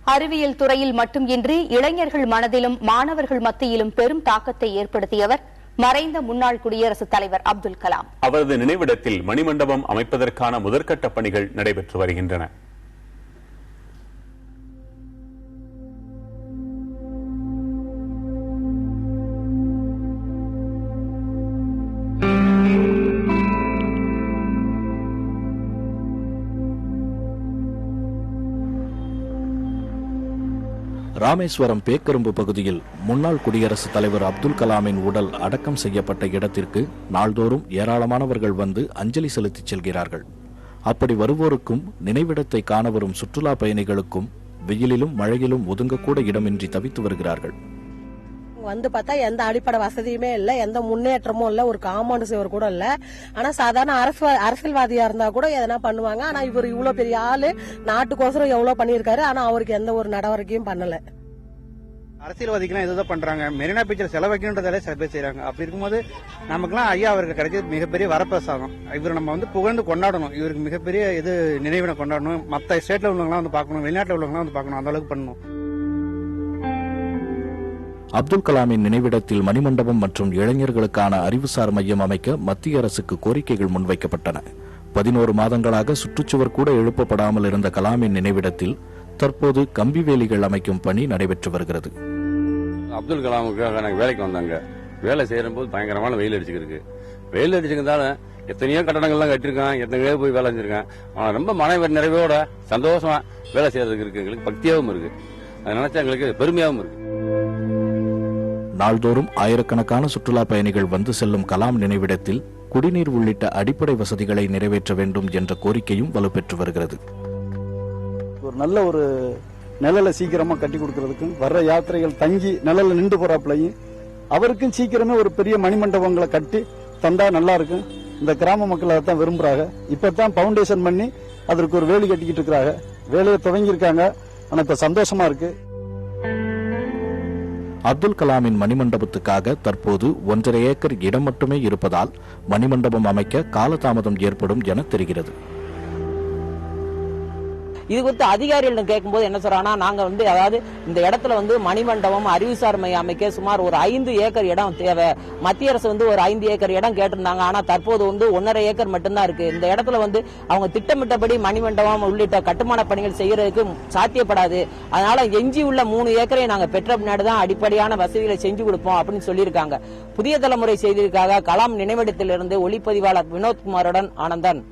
அறிவியல் துறையில் மட்டுமின்றி இளைஞர்கள் மனதிலும் மாணவர்கள் மத்தியிலும் பெரும் தாக்கத்தை ஏற்படுத்தியவர் மறைந்த முன்னாள் குடியரசுத் தலைவர் அப்துல் கலாம். அவரது நினைவிடத்தில் மணிமண்டபம் அமைப்பதற்கான முதற்கட்ட பணிகள் நடைபெற்று வருகின்றன. ராமேஸ்வரம் பேக்கரும்பு பகுதியில் முன்னாள் குடியரசுத் தலைவர் அப்துல் கலாமின் உடல் அடக்கம் செய்யப்பட்ட இடத்திற்கு நாள்தோறும் ஏராளமானவர்கள் வந்து அஞ்சலி செலுத்திச் செல்கிறார்கள். அப்படி வருவோருக்கும் நினைவிடத்தை காண வரும் சுற்றுலா பயணிகளுக்கும் வெயிலிலும் மழையிலும் ஒதுங்கக்கூட இடமின்றி தவித்து வருகிறார்கள். வந்து பார்த்தா எந்த அடிப்படை வசதியுமே இல்ல, எந்த முன்னேற்றமும் இல்ல, ஒரு காம்பவுண்ட் சுவர் கூட இல்ல. ஆனா சாதாரண அரசியல்வாதியா இருந்தா கூட எதனா பண்ணுவாங்க. ஆனா இவர் இவ்வளவு பெரிய ஆளு, நாட்டுக்கோசரம் எவ்வளவு பண்ணிருக்காரு. ஆனா அவருக்கு எந்த ஒரு நடவடிக்கையும் பண்ணல. அரசியல்வாதிகெல்லாம் எதுதான் பண்றாங்க, மெரினா பீச்சில் செலவைக்கணுன்றதாலே சில பேர் செய்யறாங்க. அப்படி இருக்கும்போது நமக்குலாம் ஐயா அவருக்கு கிடைச்சது மிகப்பெரிய வரப்பிரசாதம். இவர் நம்ம வந்து புகழ்ந்து கொண்டாடணும். இவருக்கு மிகப்பெரிய இது நினைவிடம் கொண்டாடணும். மற்ற ஸ்டேட்ல உள்ளவங்களாம் வந்து பார்க்கணும், வெளிநாட்டில் உள்ளவங்களாம் வந்து பார்க்கணும். அந்த அளவுக்கு பண்ணணும். அப்துல் கலாமின் நினைவிடத்தில் மணிமண்டபம் மற்றும் இளைஞர்களுக்கான அறிவுசார் மையம் அமைக்க மத்திய அரசுக்கு கோரிக்கைகள் முன்வைக்கப்பட்டன. 11 மாதங்களாக சுற்றுச்சுவர் கூட எழுப்பப்படாமல் இருந்த கலாமின் நினைவிடத்தில் தற்போது கம்பி வேலிகள் அமைக்கும் பணி நடைபெற்று வருகிறது. அப்துல் கலாமுக்காக நாங்கள் வேலைக்கு வந்தாங்க. வேலை செய்யற போது பயங்கரமான வெயில் அடிச்சுருக்கு. வெயில் அடிச்சுக்கிறதால எத்தனையோ கட்டடங்கள்லாம் கட்டிருக்கான், எத்தனையோ போய் வேலை செஞ்சிருக்கான். ஆனால் ரொம்ப மன நிறைவோட சந்தோஷமா வேலை செய்யறதுக்கு இருக்கு. எங்களுக்கு பக்தியாகவும் இருக்கு. அதை நினைச்சா எங்களுக்கு பெருமையாகவும் இருக்கு. நாள்தோறும் ஆயிரக்கணக்கான சுற்றுலா பயணிகள் வந்து செல்லும் கலாம் நினைவிடத்தில் குடிநீர் உள்ளிட்ட அடிப்படை வசதிகளை நிறைவேற்ற வேண்டும் என்ற கோரிக்கையும் வலுப்பெற்று வருகிறது. ஒரு நல்ல ஒரு நிழலை சீக்கிரமா கட்டி கொடுக்கறதுக்கும், வர்ற யாத்திரைகள் தங்கி நிழல நின்று போறாப்லையும் அவருக்கும் சீக்கிரமே ஒரு பெரிய மணிமண்டபங்களை கட்டி தந்தா நல்லா இருக்கும். இந்த கிராம மக்கள் அதைத்தான் விரும்புறாங்க. இப்பதான் பவுண்டேஷன் பண்ணி அதற்கு ஒரு வேலி கட்டிக்கிட்டு இருக்கிறாங்க. வேலையை துவங்கியிருக்காங்க. ஆனா இப்ப சந்தோஷமா இருக்கு. அப்துல் கலாமின் மணிமண்டபத்துக்காக தற்போது 1.5 ஏக்கர் இடம் மட்டுமே இருப்பதால் மணிமண்டபம் அமைக்க காலதாமதம் ஏற்படும் என தெரிகிறது. இது குறித்து அதிகாரிகளிடம் கேட்கும்போது என்ன சொல்றாங்கன்னா, நாங்க அதாவது இந்த இடத்துல மணிமண்டபம் அறிவுசார் மையம் அமைக்க சுமார் ஒரு 5 ஏக்கர் இடம் தேவை. மத்திய அரசு ஒரு 5 ஏக்கர் இடம் கேட்டிருந்தாங்க. ஆனா தற்போது 1.5 ஏக்கர் மட்டும்தான் இருக்கு. இந்த இடத்துல அவங்க திட்டமிட்டபடி மணிமண்டபம் உள்ளிட்ட கட்டுமான பணிகள் செய்யறதுக்கு சாத்தியப்படாது. அதனால எஞ்சி உள்ள 3 ஏக்கரை நாங்க பெற்ற பின்னாடிதான் அடிப்படையான வசதிகளை செஞ்சு கொடுப்போம் அப்படின்னு சொல்லியிருக்காங்க. புதிய தலைமுறை செய்திருக்காக கலாம் நினைவிடத்திலிருந்து ஒளிப்பதிவாளர் வினோத்குமாருடன் ஆனந்தன்.